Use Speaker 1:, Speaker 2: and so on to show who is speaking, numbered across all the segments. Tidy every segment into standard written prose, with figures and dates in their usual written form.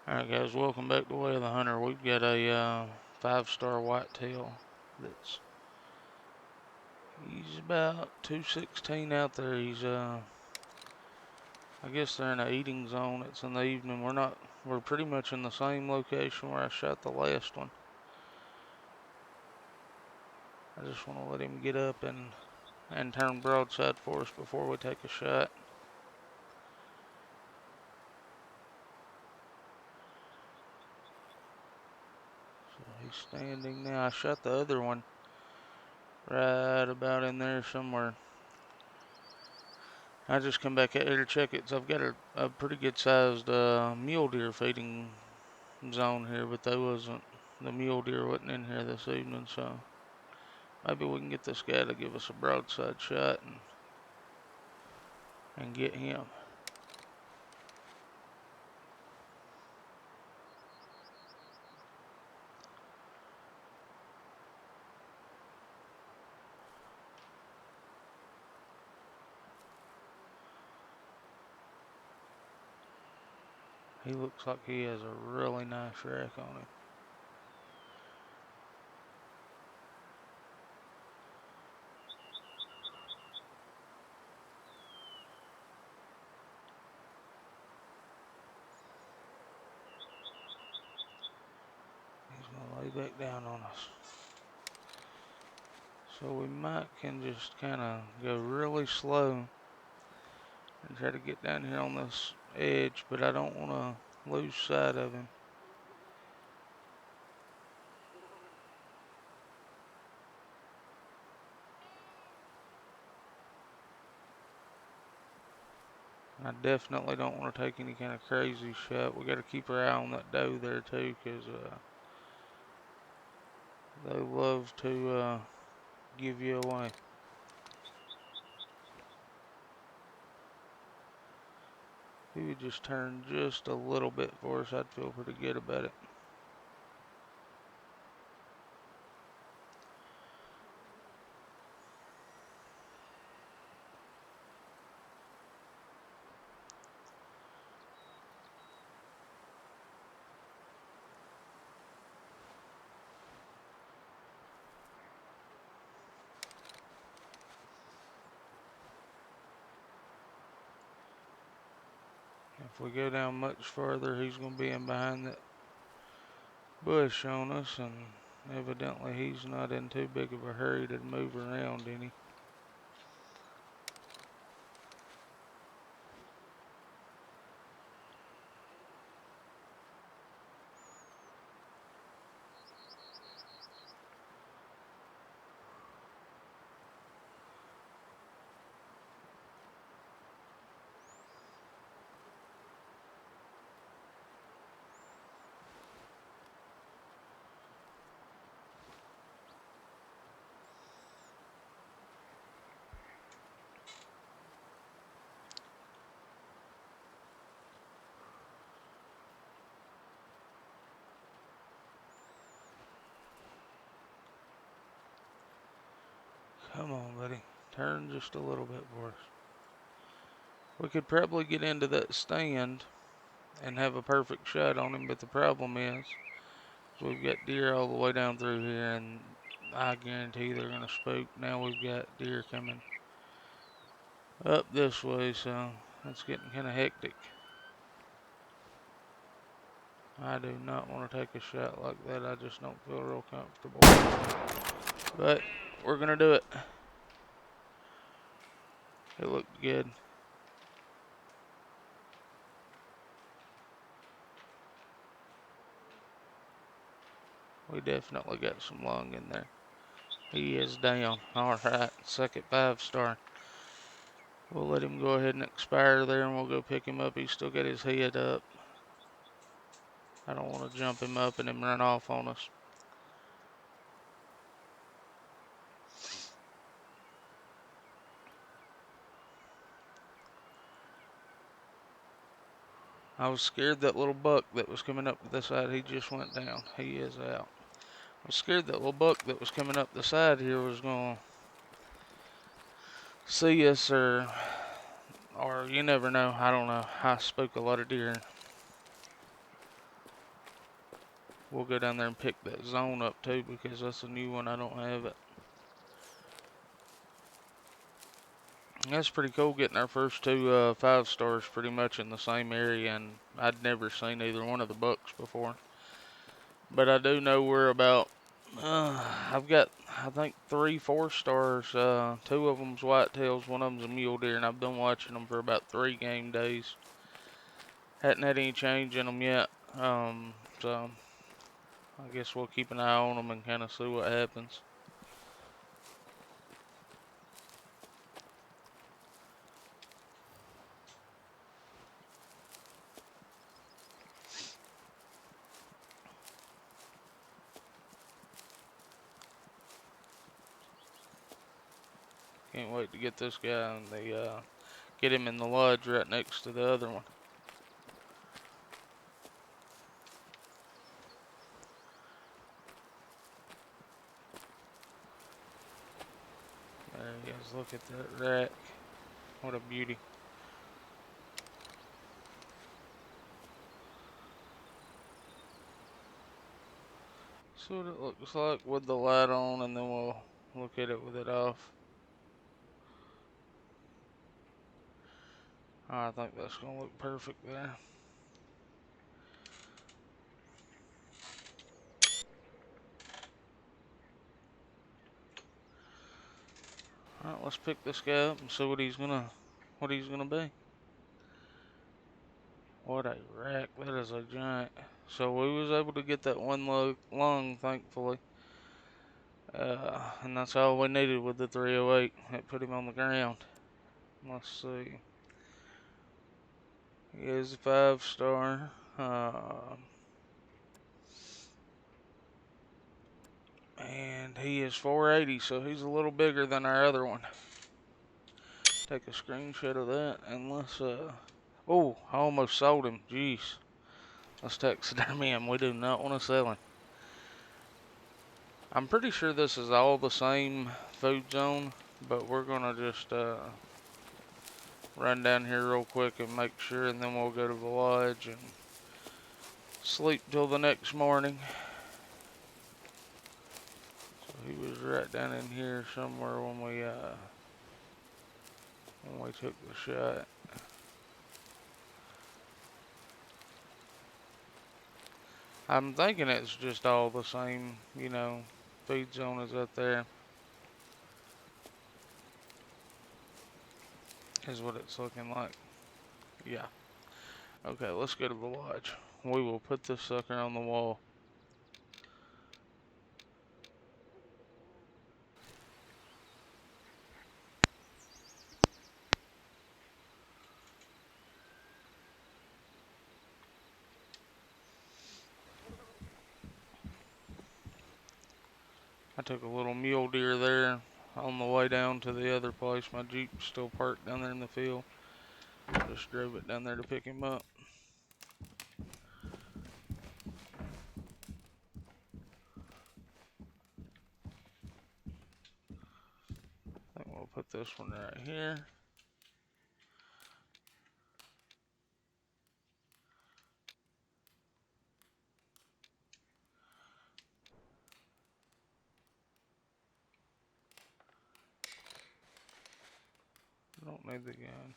Speaker 1: Alright guys, welcome back to Way of the Hunter. We've got a 5-star whitetail he's about 216 out there. I guess they're in an eating zone. It's in the evening. We're pretty much in the same location where I shot the last one. I just want to let him get up and turn broadside for us before we take a shot. So he's standing now. I shot the other one right about in there somewhere. I just come back out here to check it. So I've got a pretty good sized mule deer feeding zone here, but the mule deer wasn't in here this evening, so maybe we can get this guy to give us a broadside shot and get him. He looks like he has a really nice rack on him. He's gonna lay back down on us. So we might can just kind of go really slow and try to get down here on this edge, but I don't want to lose sight of him. I definitely don't want to take any kind of crazy shot. We got to keep our eye on that doe there too, because they love to give you away. If he would just turn just a little bit for us, I'd feel pretty good about it. If we go down much further, he's going to be in behind that bush on us, and evidently he's not in too big of a hurry to move around any. Come on, buddy. Turn just a little bit for us. We could probably get into that stand and have a perfect shot on him, but the problem is we've got deer all the way down through here, and I guarantee they're going to spook. Now we've got deer coming up this way, so it's getting kind of hectic. I do not want to take a shot like that. I just don't feel real comfortable. But we're going to do it. It looked good. We definitely got some lung in there. He is down. Alright, second 5-star. We'll let him go ahead and expire there, and we'll go pick him up. He's still got his head up. I don't want to jump him up and him run off on us. I was scared that little buck that was coming up the side, he just went down. He is out. I was scared that little buck that was coming up the side here was going to see us, or you never know. I don't know. I spook a lot of deer. we'll go down there and pick that zone up too, because that's a new one. I don't have it. That's pretty cool getting our first two 5-stars pretty much in the same area, and I'd never seen either one of the bucks before. But I do know we're about, I've got, I think 3 4-stars. 2 of them's whitetails, one of them's a mule deer, and I've been watching them for about 3 game days. Hadn't had any change in them yet. So I guess we'll keep an eye on them and kind of see what happens. Can't wait to get this guy and get him in the lodge right next to the other one. There he is. Look at that rack. What a beauty. See what it looks like with the light on, and then we'll look at it with it off. I think that's going to look perfect there. Alright, let's pick this guy up and see what he's gonna be. What a rack. That is a giant. So we was able to get that one lung, thankfully. And that's all we needed with the 308. It put him on the ground. Let's see. He is a 5-star. And he is 480, so he's a little bigger than our other one. Take a screenshot of that, and let's, oh, I almost sold him. Jeez. Let's taxidermy him. We do not want to sell him. I'm pretty sure this is all the same food zone, but we're gonna just run down here real quick and make sure, and then we'll go to the lodge and sleep till the next morning. So he was right down in here somewhere when we took the shot. I'm thinking it's just all the same, you know, feed zone is up there. Is what it's looking like. Yeah. Okay, let's go to the lodge. We will put this sucker on the wall. I took a little mule deer there on the way down to the other place. My Jeep's still parked down there in the field. Just drove it down there to pick him up. I think we'll put this one right here. Don't need the gun.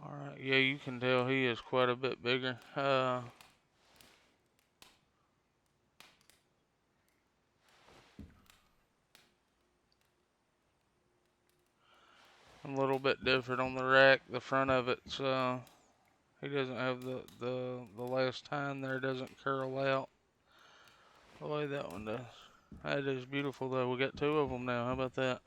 Speaker 1: Alright, yeah, you can tell he is quite a bit bigger. A little bit different on the rack. The front of it's he doesn't have the last tine there, doesn't curl out the way that one does. That is beautiful though. We got 2 of them now. How about that?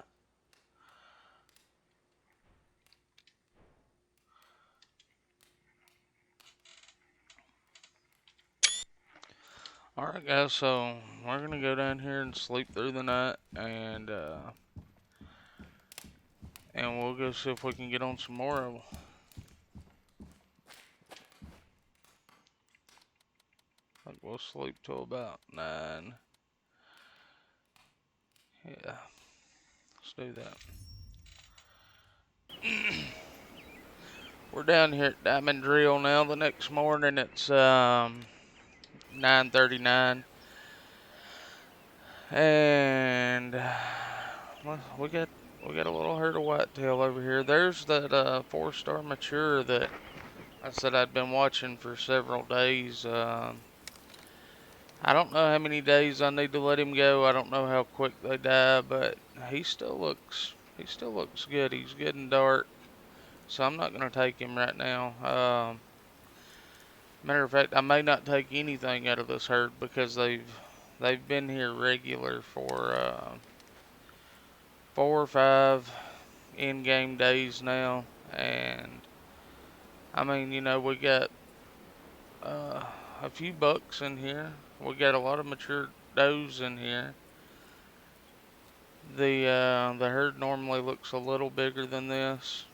Speaker 1: Alright guys, so we're gonna go down here and sleep through the night, and we'll go see if we can get on some more of them. I think we'll sleep till about 9. Yeah, let's do that. We're down here at Diamond Drill now. The next morning it's 9:39, and we got a little herd of whitetail over here. There's that 4-star mature that I said I'd been watching for several days. I don't know how many days I need to let him go. I don't know how quick they die, but he still looks good. He's good and dark, so I'm not gonna take him right now. Matter of fact, I may not take anything out of this herd because they've been here regular for 4 or 5 in-game days now, and I mean, we got uh, a few bucks in here. We got a lot of mature does in here. The herd normally looks a little bigger than this,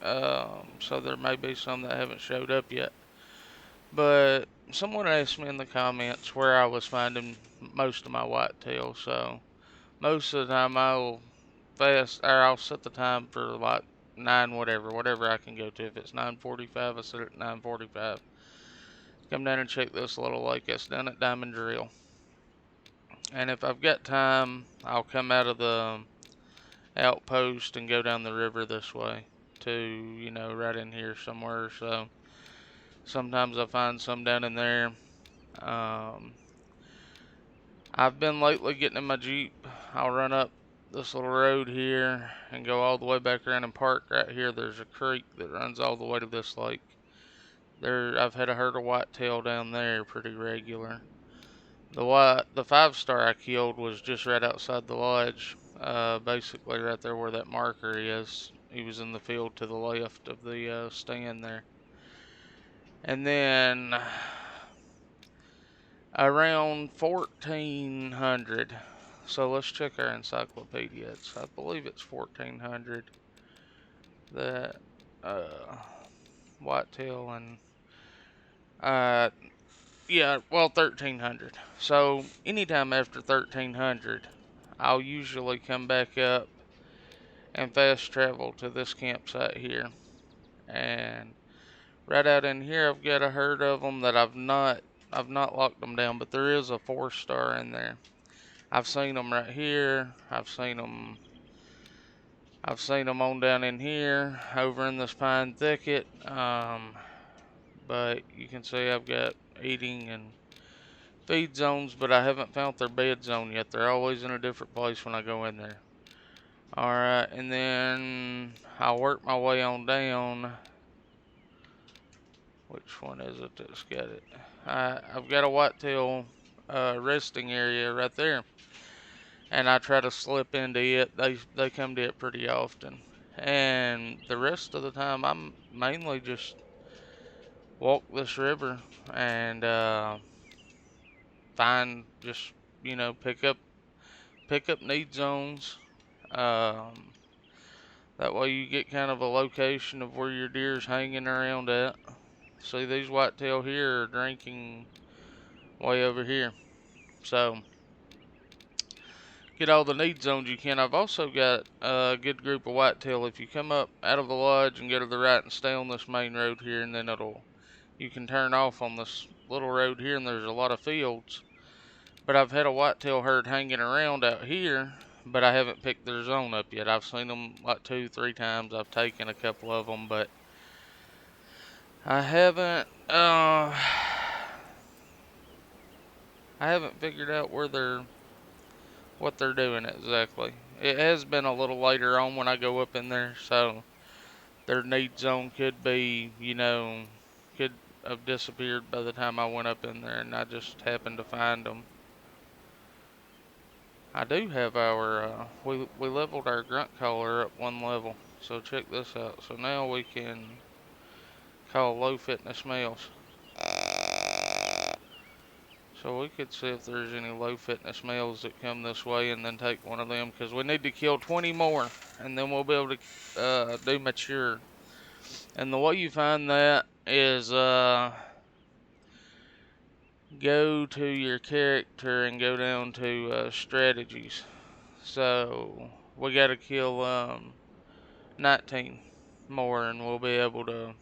Speaker 1: so there may be some that haven't showed up yet. But someone asked me in the comments where I was finding most of my whitetail, so most of the time I'll set the time for like 9 whatever I can go to. If it's 9:45, I set it at 9:45. Come down and check this little lake that's down at Diamond Drill. And if I've got time, I'll come out of the outpost and go down the river this way to, right in here somewhere. So sometimes I find some down in there. I've been lately getting in my Jeep. I'll run up this little road here and go all the way back around and park right here. There's a creek that runs all the way to this lake. I've had a herd of whitetail down there pretty regular. The 5-star I killed was just right outside the lodge, basically right there where that marker is. He was in the field to the left of the stand there. And then around 1400, so let's check our encyclopedia. I believe it's 1400 that whitetail and yeah, well, 1300. So anytime after 1300, I'll usually come back up and fast travel to this campsite here. And right out in here, I've got a herd of them that I've not locked them down, but there is a 4-star in there. I've seen them right here. I've seen them on down in here, over in this pine thicket. But you can see I've got eating and feed zones, but I haven't found their bed zone yet. They're always in a different place when I go in there. Alright, and then I'll work my way on down. Which one is it that's got it? I've got a whitetail resting area right there. And I try to slip into it. They come to it pretty often. And the rest of the time, I'm mainly just walk this river and find just pick up need zones. That way you get kind of a location of where your deer's hanging around at. See, these whitetail here are drinking way over here. So get all the need zones you can. I've also got a good group of whitetail. If you come up out of the lodge and go to the right and stay on this main road here, and then you can turn off on this little road here, and there's a lot of fields. But I've had a whitetail herd hanging around out here, but I haven't picked their zone up yet. I've seen them like 2-3 times. I've taken a couple of them, but I haven't figured out what they're doing exactly. It has been a little later on when I go up in there, so their need zone could be, could have disappeared by the time I went up in there, and I just happened to find them. I do have we leveled our grunt caller up 1 level, so check this out. So now we can call low fitness males. So we could see if there's any low fitness males that come this way and then take one of them, because we need to kill 20 more and then we'll be able to do mature. And the way you find that is go to your character and go down to strategies. So we got to kill 19. more, and we'll be able to,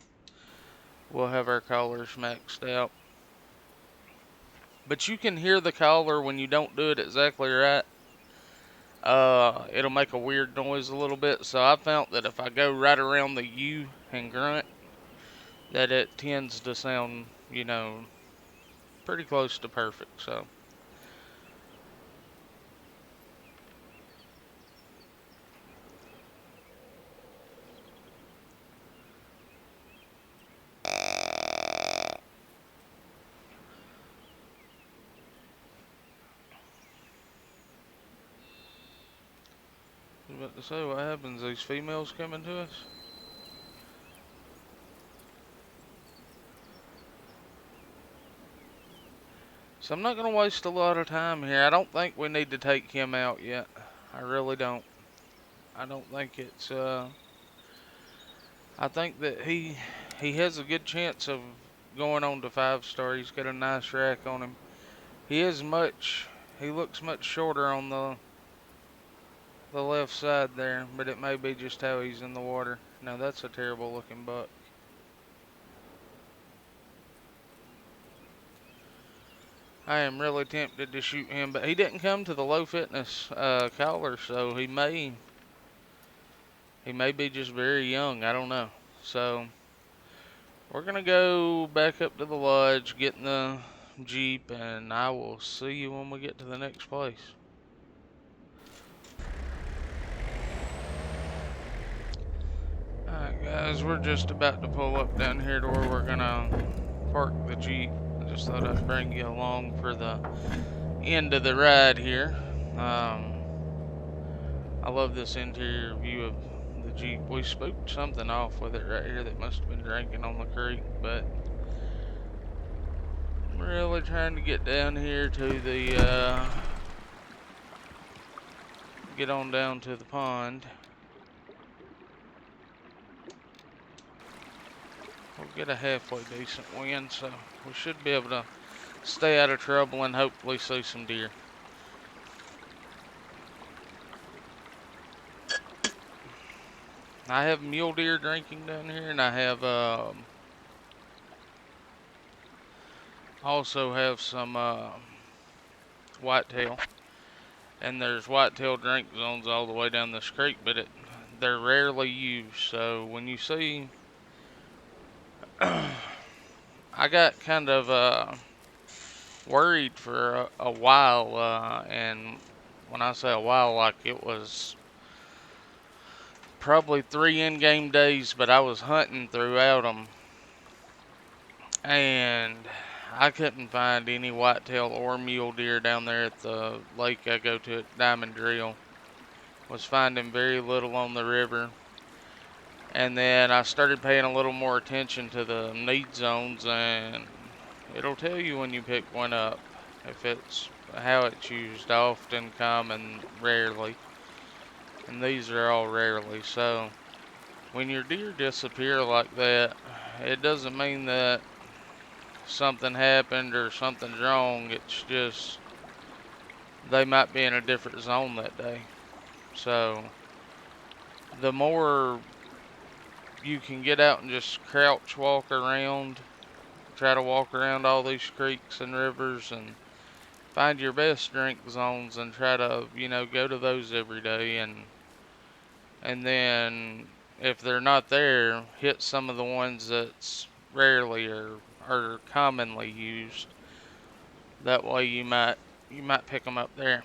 Speaker 1: we'll have our collars maxed out. But you can hear the collar when you don't do it exactly right. It'll make a weird noise a little bit. So I found that if I go right around the U and grunt, that it tends to sound, pretty close to perfect. So. I was about to say, what happens? These females coming to us? So I'm not going to waste a lot of time here. I don't think we need to take him out yet. I really don't. I don't think it's, I think that he has a good chance of going on to 5-star. He's got a nice rack on him. He looks much shorter on the left side there, but it may be just how he's in the water. Now that's a terrible looking buck. I am really tempted to shoot him, but he didn't come to the low fitness collar, so he may be just very young. I don't know. So we're gonna go back up to the lodge, get in the Jeep, and I will see you when we get to the next place. Alright guys, we're just about to pull up down here to where we're gonna park the Jeep. I just thought I'd bring you along for the end of the ride here. I love this interior view of the Jeep. We spooked something off with it right here that must have been drinking on the creek, but I'm really trying to get down here to the, get on down to the pond. We'll get a halfway decent wind, so we should be able to stay out of trouble and hopefully see some deer. I have mule deer drinking down here, and I have also have some whitetail. And there's whitetail drink zones all the way down this creek, but they're rarely used. So when you see, I got kind of worried for a while, and when I say a while, like it was probably 3 in-game days, but I was hunting throughout them, and I couldn't find any whitetail or mule deer down there at the lake I go to at Diamond Drill. Was finding very little on the river. And then I started paying a little more attention to the need zones, and it'll tell you when you pick one up if it's how it's used, often, common, rarely. And these are all rarely. So when your deer disappear like that, it doesn't mean that something happened or something's wrong. It's just they might be in a different zone that day. So the more you can get out and just crouch walk around, try to walk around all these creeks and rivers and find your best drink zones and try to, go to those every day, and then if they're not there, hit some of the ones that's rarely or commonly used. That way you might pick them up there.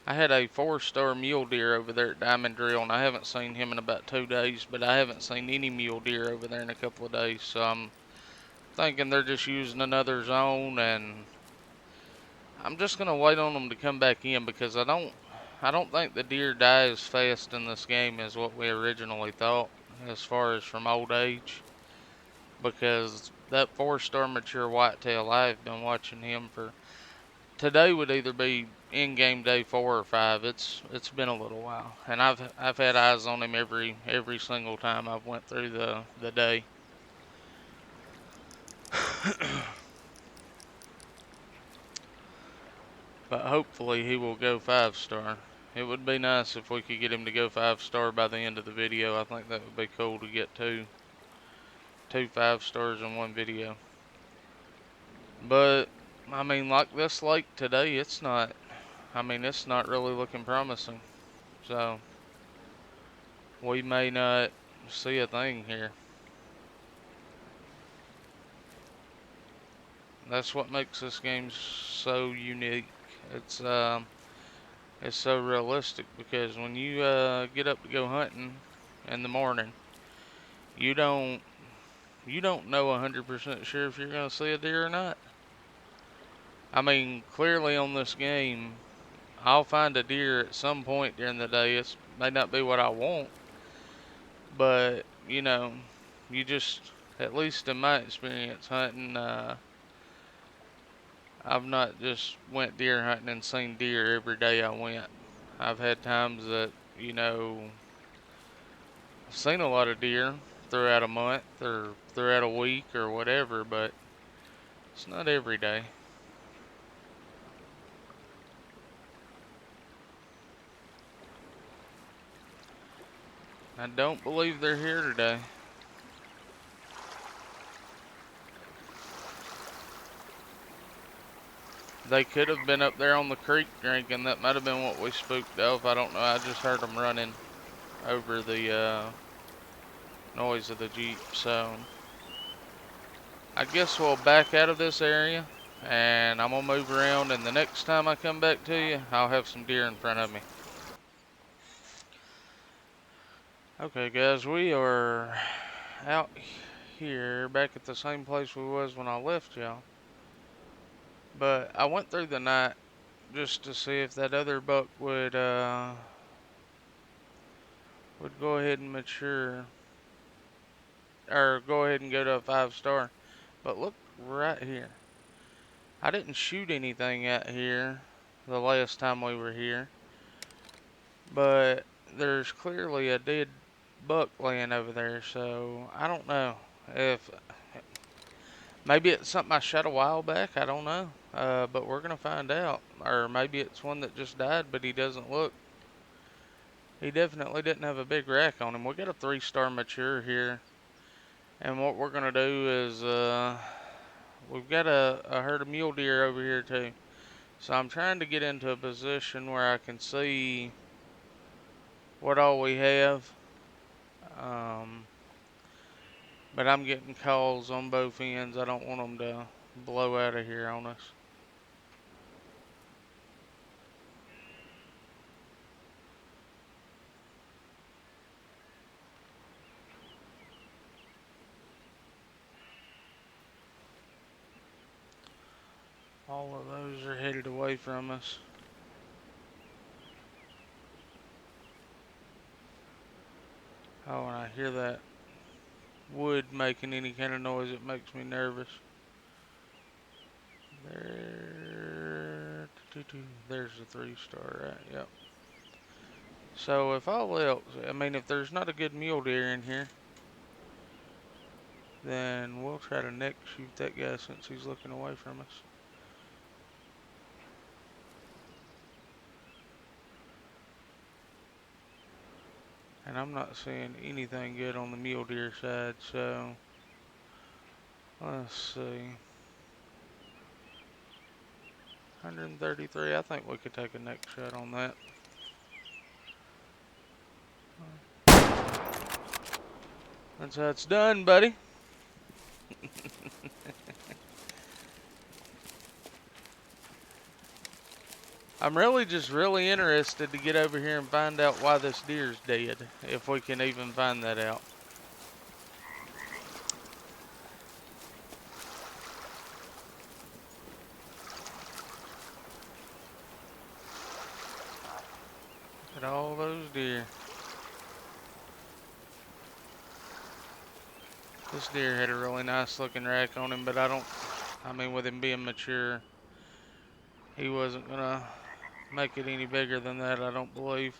Speaker 1: I had a 4-star mule deer over there at Diamond Drill, and I haven't seen him in about 2 days, but I haven't seen any mule deer over there in a couple of days, so I'm thinking they're just using another zone, and I'm just gonna wait on them to come back in because I don't think the deer die as fast in this game as what we originally thought, as far as from old age, because that 4-star mature whitetail, I've been watching him for, today would either be in-game day 4 or 5. It's been a little while, and I've had eyes on him every single time I've went through the day. But hopefully he will go 5-star. It would be nice if we could get him to go 5-star by the end of the video. I think that would be cool to get two 5-stars in one video. But I mean, like this lake today, it's not really looking promising. So we may not see a thing here. That's what makes this game so unique. It's so realistic, because when you get up to go hunting in the morning, you don't know 100% sure if you're gonna see a deer or not. I mean, clearly on this game, I'll find a deer at some point during the day. It may not be what I want, but you just, at least in my experience hunting, I've not just went deer hunting and seen deer every day I went. I've had times that, I've seen a lot of deer throughout a month or throughout a week or whatever, but it's not every day. I don't believe they're here today. They could have been up there on the creek drinking. That might have been what we spooked of. I don't know. I just heard them running over the noise of the Jeep. So I guess we'll back out of this area, and I'm going to move around, and the next time I come back to you, I'll have some deer in front of me. Okay, guys, we are out here back at the same place we was when I left y'all. But I went through the night just to see if that other buck would go ahead and mature, or go ahead and go to a 5-star. But look right here. I didn't shoot anything out here the last time we were here, but there's clearly a dead buck laying over there. So I don't know if maybe it's something I shot a while back. I don't know. But we're gonna find out. Or maybe it's one that just died, but he doesn't look. He definitely didn't have a big rack on him. We got a 3-star mature here, and what we're gonna do is we've got a herd of mule deer over here too. So I'm trying to get into a position where I can see what all we have. But I'm getting calls on both ends. I don't want them to blow out of here on us. All of those are headed away from us. Oh, when I hear that wood making any kind of noise, it makes me nervous. There's a 3-star, right? Yep. So if all else, if there's not a good mule deer in here, then we'll try to neck shoot that guy since he's looking away from us. And I'm not seeing anything good on the mule deer side, so let's see. 133, I think we could take a neck shot on that. That's how it's done, buddy. I'm really interested to get over here and find out why this deer's dead, if we can even find that out. Look at all those deer. This deer had a really nice looking rack on him, but with him being mature, he wasn't gonna make it any bigger than that, I don't believe.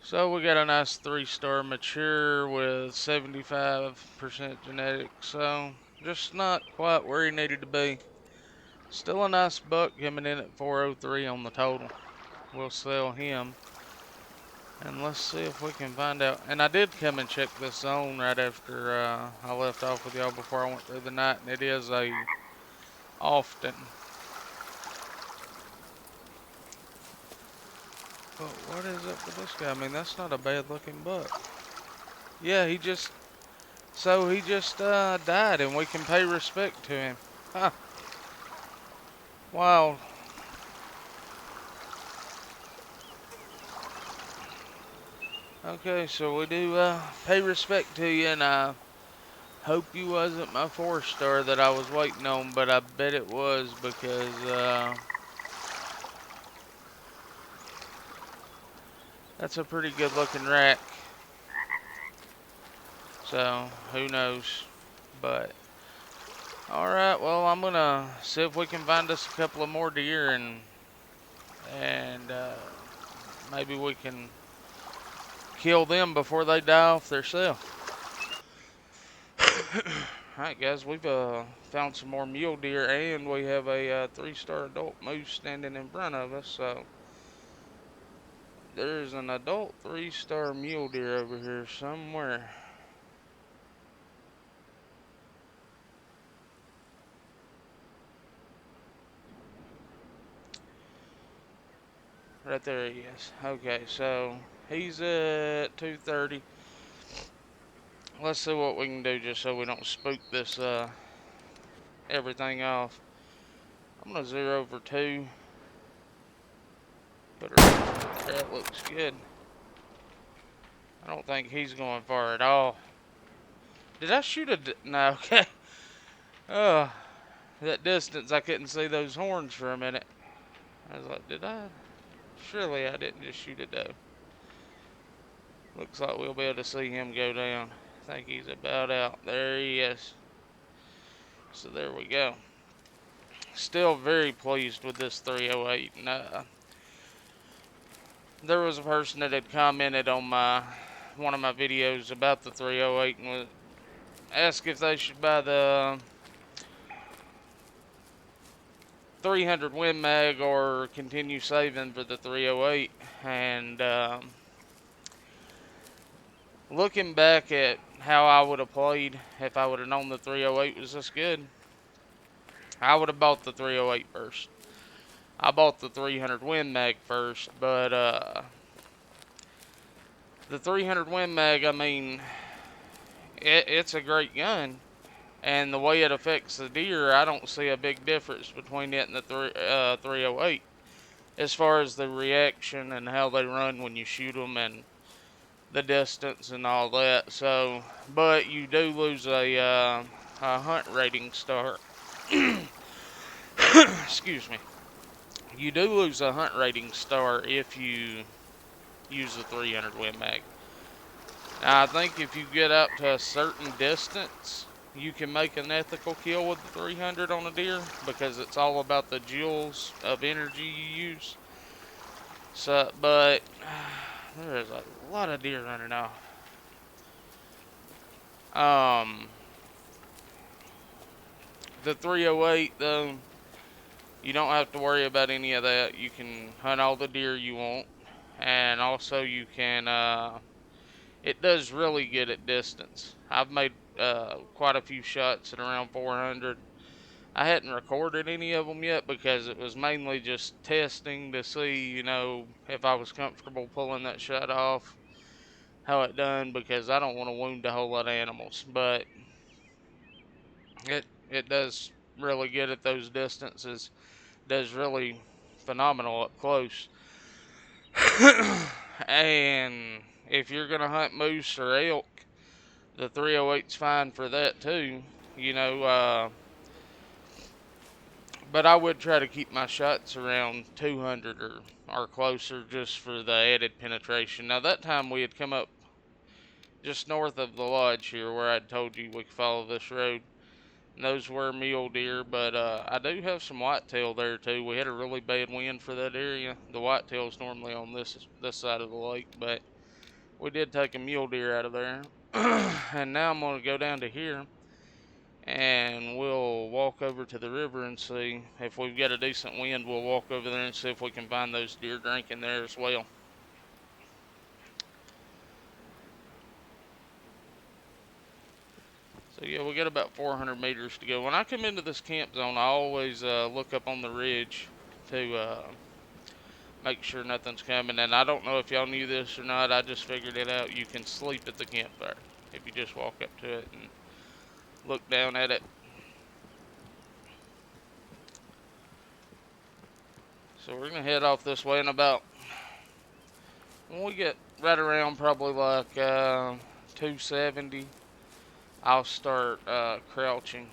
Speaker 1: So we got a nice 3-star mature with 75% genetics, so just not quite where he needed to be. Still a nice buck coming in at 403 on the total. We'll sell him. And let's see if we can find out. And I did come and check this zone right after I left off with y'all before I went through the night. And it is a often. But what is up with this guy? I mean, that's not a bad looking buck. Yeah, he just died and we can pay respect to him. Huh. Wow. Okay, so we do pay respect to you, and I hope you wasn't my 4-star that I was waiting on, but I bet it was because that's a pretty good looking rack. So, who knows? But, alright, well, I'm gonna see if we can find us a couple of more deer and maybe we can kill them before they die off themselves. Alright guys, we've found some more mule deer and we have a 3-star adult moose standing in front of us. So there's an adult 3-star mule deer over here somewhere. Right there he is. Okay, so he's at 230. Let's see what we can do just so we don't spook this everything off. I'm gonna 0 for 2. Put her right there. That looks good. I don't think he's going far at all. Did I shoot a... No, okay. Oh, that distance, I couldn't see those horns for a minute. I was like, did I? Surely I didn't just shoot a doe. Looks like we'll be able to see him go down. I think he's about out. There he is. So there we go. Still very pleased with this 308. And, there was a person that had commented on one of my videos about the 308 and was asked if they should buy the 300 Win Mag or continue saving for the 308. And looking back at how I would have played if I would have known the 308 was this good, I would have bought the 308 first. I bought the 300 Win Mag first, but the 300 Win Mag, I mean, it's a great gun. And the way it affects the deer, I don't see a big difference between it and the 308. As far as the reaction and how they run when you shoot them and the distance and all that. So, but you do lose a hunt rating star. Excuse me. You do lose a hunt rating star if you use the 300 Win Mag. Now, I think if you get up to a certain distance, you can make an ethical kill with the 300 on a deer because it's all about the joules of energy you use. So, but there's a lot of deer running off. The 308 though, you don't have to worry about any of that. You can hunt all the deer you want, and also you can. It does really good at distance. I've made quite a few shots at around 400. I hadn't recorded any of them yet because it was mainly just testing to see, you know, if I was comfortable pulling that shot off, how it done, because I don't want to wound a whole lot of animals. But it does really good at those distances. Does really phenomenal up close. And if you're gonna hunt moose or elk, the 308's fine for that too. You know, but I would try to keep my shots around 200 or closer just for the added penetration. Now that time we had come up just north of the lodge here where I'd told you we could follow this road. And those were mule deer, but I do have some whitetail there too. We had a really bad wind for that area. The whitetail's normally on this side of the lake, but we did take a mule deer out of there. And now I'm going to go down to here and we'll walk over to the river and see if we've got a decent wind. We'll walk over there and see if we can find those deer drinking there as well. So yeah, we got about 400 meters to go. When I come into this camp zone, I always look up on the ridge to make sure nothing's coming. And I don't know if y'all knew this or not. I just figured it out. You can sleep at the campfire if you just walk up to it and look down at it. So we're gonna head off this way, and about when we get right around probably like 270, I'll start crouching.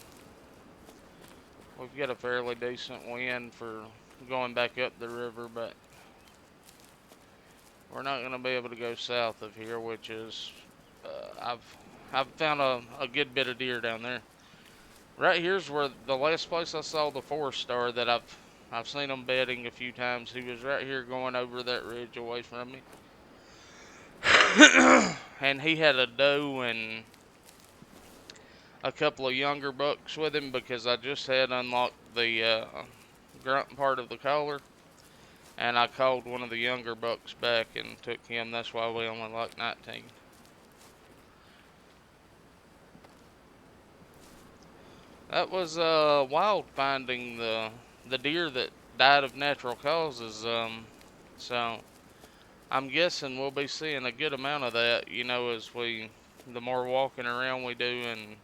Speaker 1: We've got a fairly decent wind for going back up the river, but we're not going to be able to go south of here, which is I've found a good bit of deer down there. Right here's where the last place I saw the 4-star that I've seen them bedding a few times. He was right here going over that ridge away from me, and he had a doe and a couple of younger bucks with him because I just had unlocked the grunt part of the collar, and I called one of the younger bucks back and took him. That's why we only like 19. That was wild finding the deer that died of natural causes. So I'm guessing we'll be seeing a good amount of that. You know, as the more walking around we do, and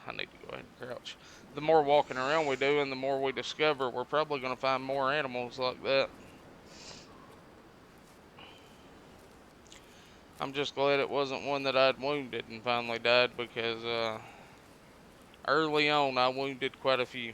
Speaker 1: I need to go ahead and crouch. The more walking around we do, and the more we discover, we're probably going to find more animals like that. I'm just glad it wasn't one that I'd wounded and finally died, because early on I wounded quite a few.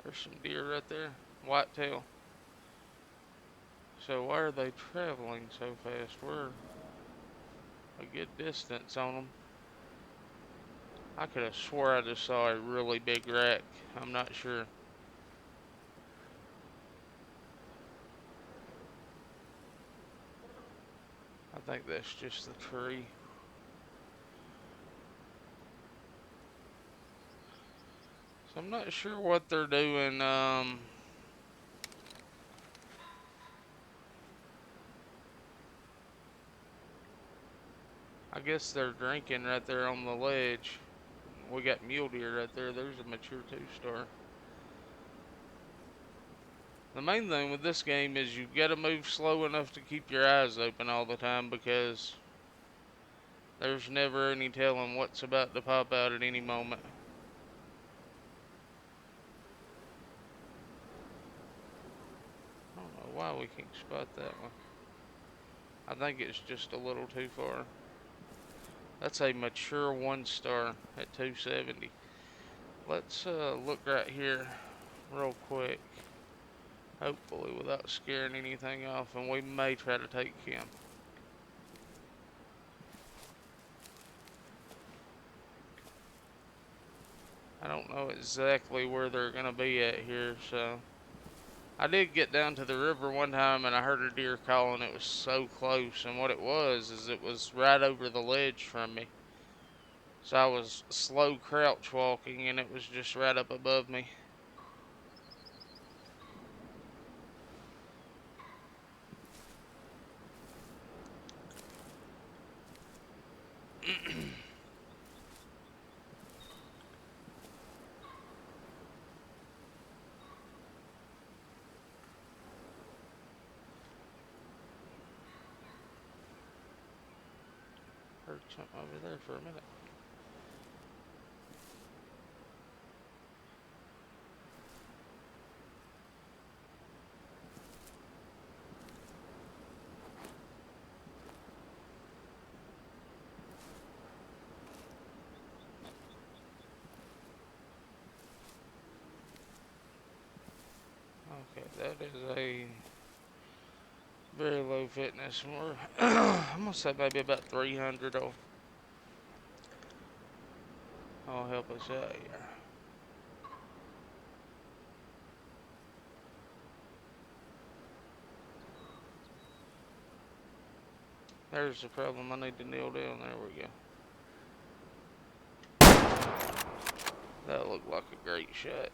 Speaker 1: There's some deer right there. Whitetail. So why are they traveling so fast? We're a good distance on them. I could have swore I just saw a really big rack. I'm not sure. I think that's just the tree. So I'm not sure what they're doing. I guess they're drinking right there on the ledge. We got mule deer right there. There's a mature 2-star. The main thing with this game is you've got to move slow enough to keep your eyes open all the time, because there's never any telling what's about to pop out at any moment. I don't know why we can't spot that one. I think it's just a little too far. That's a mature 1-star at 270. Let's look right here real quick. Hopefully without scaring anything off, and we may try to take him. I don't know exactly where they're going to be at here, so I did get down to the river one time and I heard a deer calling. It was so close, and what it was is it was right over the ledge from me. So I was slow crouch walking, and it was just right up above me. Heard something over there for a minute. That is a very low fitness. More, I'm gonna say maybe about 300 will help us out here. There's the problem I need to nail down. There we go. That looked like a great shot.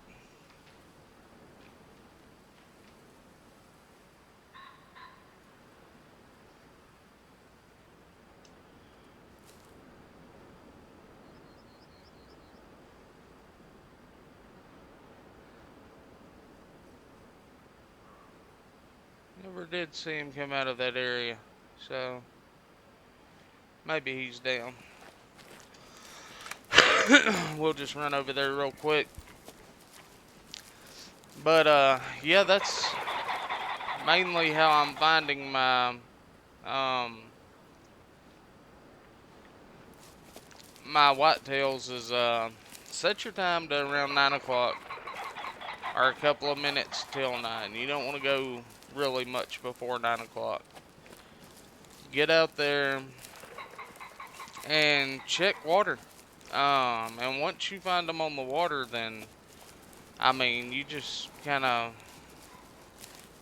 Speaker 1: Never did see him come out of that area, so maybe he's down. We'll just run over there real quick. But yeah, that's mainly how I'm finding um my whitetails is set your time to around 9 o'clock or a couple of minutes till 9. You don't want to go really much before 9 o'clock. Get out there and check water. And once you find them on the water, then I mean, you just kind of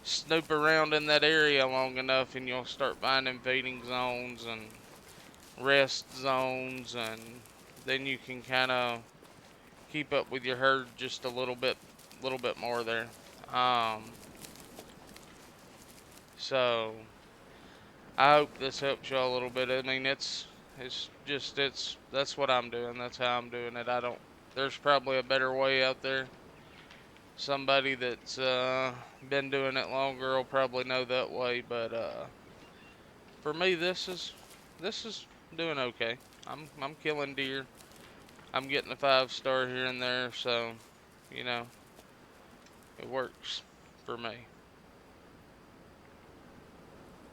Speaker 1: snoop around in that area long enough and you'll start finding feeding zones and rest zones, and then you can kind of keep up with your herd just a little bit more there. Um, so I hope this helps you a little bit. I mean, that's what I'm doing. That's how I'm doing it. There's probably a better way out there. Somebody that's been doing it longer will probably know that way, but for me, this is doing okay. I'm killing deer. I'm getting a 5-star here and there, so you know it works for me.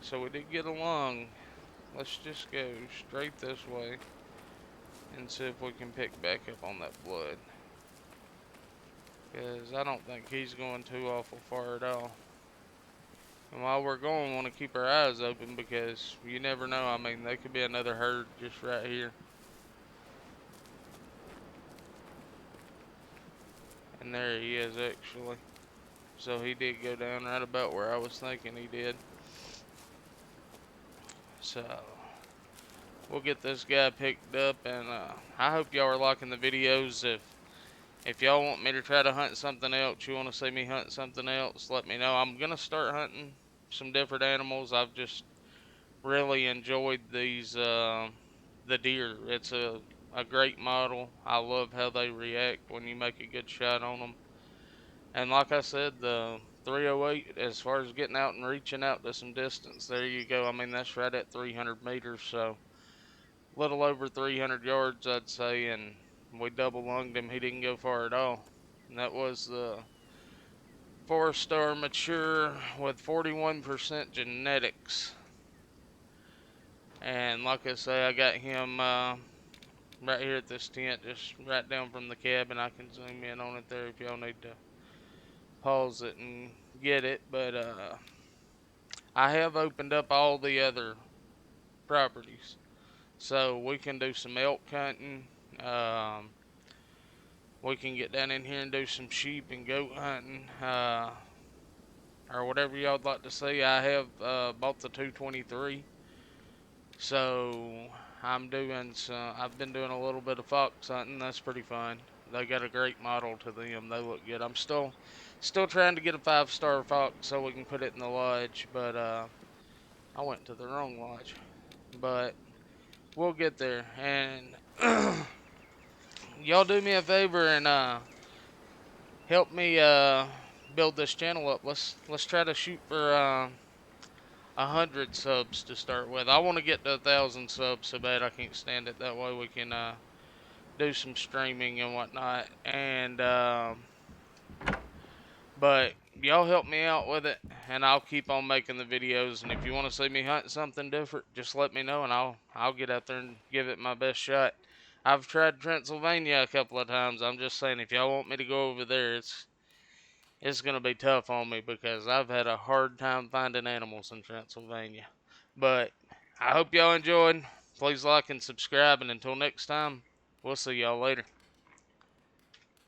Speaker 1: So we did get along. Let's just go straight this way and see if we can pick back up on that blood. Because I don't think he's going too awful far at all. And while we're going, we want to keep our eyes open because you never know. I mean, there could be another herd just right here. And there he is, actually. So he did go down right about where I was thinking he did. So we'll get this guy picked up, and I hope y'all are liking the videos. If y'all want me to try to hunt something else, you want to see me hunt something else, let me know. I'm gonna start hunting some different animals. I've just really enjoyed the deer. It's a great model. I love how they react when you make a good shot on them. And like I said, the 308, as far as getting out and reaching out to some distance, there you go. I mean, that's right at 300 meters, so a little over 300 yards, I'd say, and we double lunged him. He didn't go far at all. And that was the 4-star mature with 41% genetics. And like I say, I got him right here at this tent, just right down from the cabin. I can zoom in on it there if y'all need to pause it and get it. But I have opened up all the other properties, so we can do some elk hunting. We can get down in here and do some sheep and goat hunting, or whatever y'all'd like to see. I have bought the 223, so I've been doing a little bit of fox hunting. That's pretty fun. They got a great model to them. They look good. I'm still trying to get a 5-star fox so we can put it in the lodge, but I went to the wrong lodge. But we'll get there. And y'all do me a favor and help me build this channel up. Let's try to shoot for 100 subs to start with. I want to get to 1,000 subs so bad. I can't stand it. That way we can do some streaming and whatnot. And but y'all help me out with it, and I'll keep on making the videos. And if you want to see me hunt something different, just let me know, and I'll get out there and give it my best shot. I've tried Pennsylvania a couple of times. I'm just saying, if y'all want me to go over there, it's going to be tough on me because I've had a hard time finding animals in Transylvania. But I hope y'all enjoyed. Please like and subscribe, and until next time, we'll see y'all later.